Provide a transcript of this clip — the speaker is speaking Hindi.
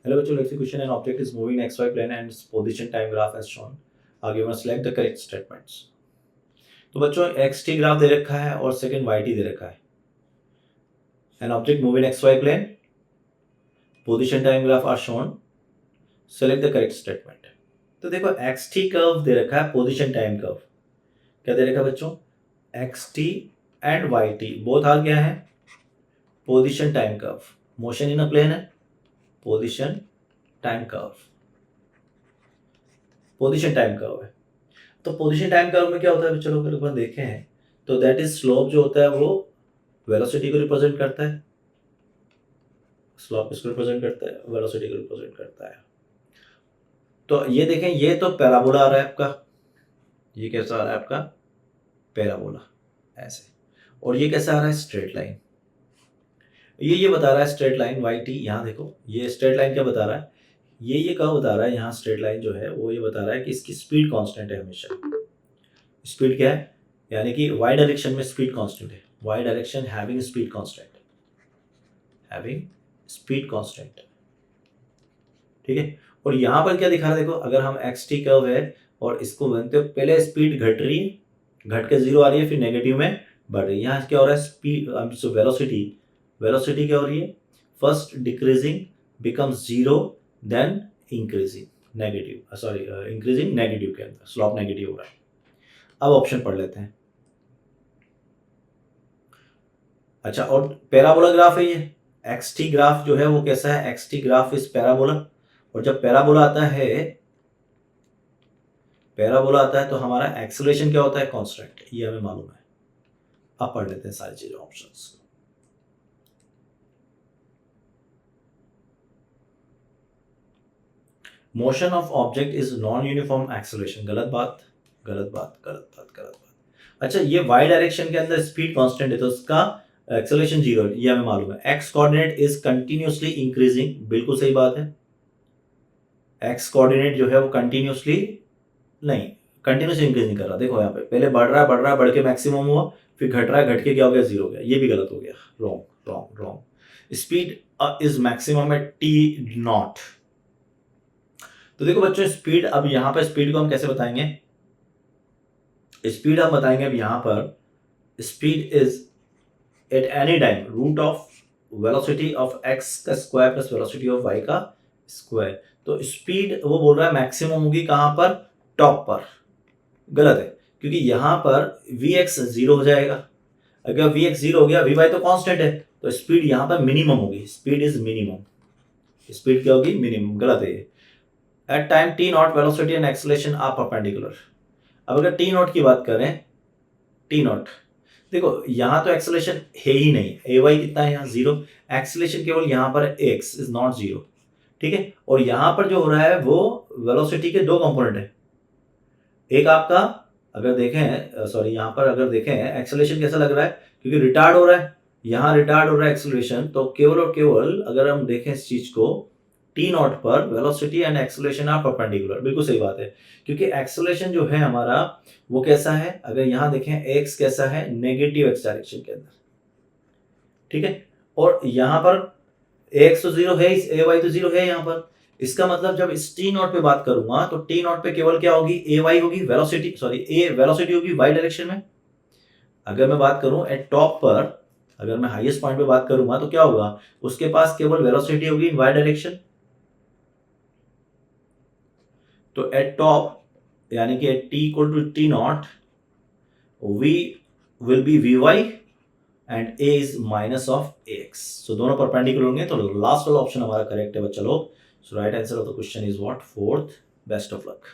Hello bachcho, let's say question an object is moving in xy plane and its position time graph as shown. आगे मैं select the correct statements. तो बच्चों xt ग्राफ दे रखा है और सेकंड yt दे रखा है. An object moving in xy plane, position time graph are shown. Select the correct statement. तो देखो xt कर्व दे रखा है, पोजिशन टाइम कर्व क्या दे रखा है बच्चों, xt एंड yt बोथ आ गया है position time curve. Motion in a plane है, position time curve, position time curve है. तो पोजिशन टाइम कर्व में क्या होता है चलो अगर अपन देखें हैं तो दैट इज स्लोप जो होता है वो वेलोसिटी को रिप्रेजेंट करता है. स्लोप इसको रिप्रेजेंट करता है, वेलोसिटी को रिप्रेजेंट करता है. तो ये देखें, ये तो पैराबोला आ रहा है आपका, ये कैसा आ रहा है आपका पैराबोला ऐसे, और ये कैसा आ रहा है स्ट्रेट लाइन. ये बता रहा है स्ट्रेट लाइन yt. यहाँ देखो ये स्ट्रेट लाइन क्या बता रहा है, ये कर्व बता रहा है. यहाँ स्ट्रेट लाइन जो है वो ये बता रहा है कि इसकी स्पीड कांस्टेंट है हमेशा. स्पीड क्या है, यानी कि y डायरेक्शन में स्पीड कांस्टेंट है. y direction having speed constant, having speed constant. ठीक है. और यहाँ पर क्या दिखा रहा है देखो, अगर हम xt कर्व है और इसको बनते हो पहले स्पीड घट रही है, घट के जीरो आ रही है, फिर नेगेटिव में बढ़ रही है. यहाँ क्या हो रहा है स्पीड वेलोसिटी क्या हो रही है, first decreasing becomes zero then increasing negative, increasing negative के अंदर स्लोप नेगेटिव हो रहा है. अब ऑप्शन पढ़ लेते हैं. अच्छा, और पैराबोला ग्राफ है ये xt ग्राफ जो है वो कैसा है, xt ग्राफ इज पैराबोला. और जब पैराबोला आता है तो हमारा एक्सेलरेशन क्या होता है कांस्टेंट, ये हमें मालूम है. अब पढ़ लेते हैं सारी चीजें options. Motion of object is non uniform acceleration. गलत बात. अच्छा, ये y डायरेक्शन के अंदर स्पीड कांस्टेंट है तो उसका एक्सेलरेशन जीरो, ये हमें मालूम है. x coordinate is continuously increasing, बिल्कुल सही बात है. x कोऑर्डिनेट जो है वो कंटिन्यूअसली इंक्रीज नहीं कर रहा. देखो यहाँ पे पहले बढ़ रहा है, बढ़ के मैक्सिमम हुआ, फिर घट रहा है, घट के क्या हो गया जीरो हो गया. ये भी गलत हो गया, wrong. Speed is maximum at t naught. तो देखो बच्चों स्पीड, अब यहाँ पर स्पीड को हम कैसे बताएंगे, स्पीड हम बताएंगे अब यहाँ पर speed is at any time root of velocity of x का square plus velocity of y का स्क्वायर. तो स्पीड वो बोल रहा है मैक्सिमम होगी कहां पर, टॉप पर. गलत है, क्योंकि यहां पर vx जीरो हो जाएगा. अगर vx जीरो हो गया, vy तो कांस्टेंट है, तो स्पीड यहां पर मिनिमम होगी. स्पीड इज मिनिमम, स्पीड क्या होगी मिनिमम. गलत है ये. At time t naught velocity and acceleration are perpendicular. अब अगर t नॉट की बात करें, t नॉट देखो यहां तो एक्सेलरेशन है ही नहीं, ay कितना है यहाँ जीरो, एक्सेलरेशन केवल यहां पर x इज नॉट जीरो. ठीक है. और यहां पर जो हो रहा है वो वेलोसिटी के दो कंपोनेंट है. एक आपका अगर देखें यहां पर अगर देखें एक्सेलरेशन कैसा लग रहा है, क्योंकि रिटार्ड हो रहा है, यहां रिटार्ड हो रहा है एक्सेलरेशन. तो केवल और केवल अगर हम देखें इस चीज को, टी नॉट पर velocity and acceleration are perpendicular. बिल्कुल सही बात है, क्योंकि एक्सेलरेशन जो है हमारा वो कैसा है, अगर यहां देखें एक्स कैसा है नेगेटिव एक्स डायरेक्शन के अंदर. ठीक है. और यहां पर एक्स तो जीरो है, ए वाई तो जीरो है यहाँ पर. इसका मतलब जब इस टी नॉट पे बात करूंगा तो टी नॉट पे केवल क्या होगी, ए वाई होगी, वेलोसिटी होगी वाई डायरेक्शन में. अगर मैं बात करूं एट टॉप पर, अगर मैं हाईएस्ट पॉइंट पे बात करूंगा तो क्या होगा, उसके पास केवल वेलोसिटी होगी इन वाई डायरेक्शन. तो एट टॉप यानी कि at t equal to t naught we will be v y and a is minus of ax. So दोनों परपेंडिकुलर होंगे, तो लास्ट वाला ऑप्शन हमारा करेक्ट है बच्चा लोग. So right answer of the question is what, fourth. Best of luck.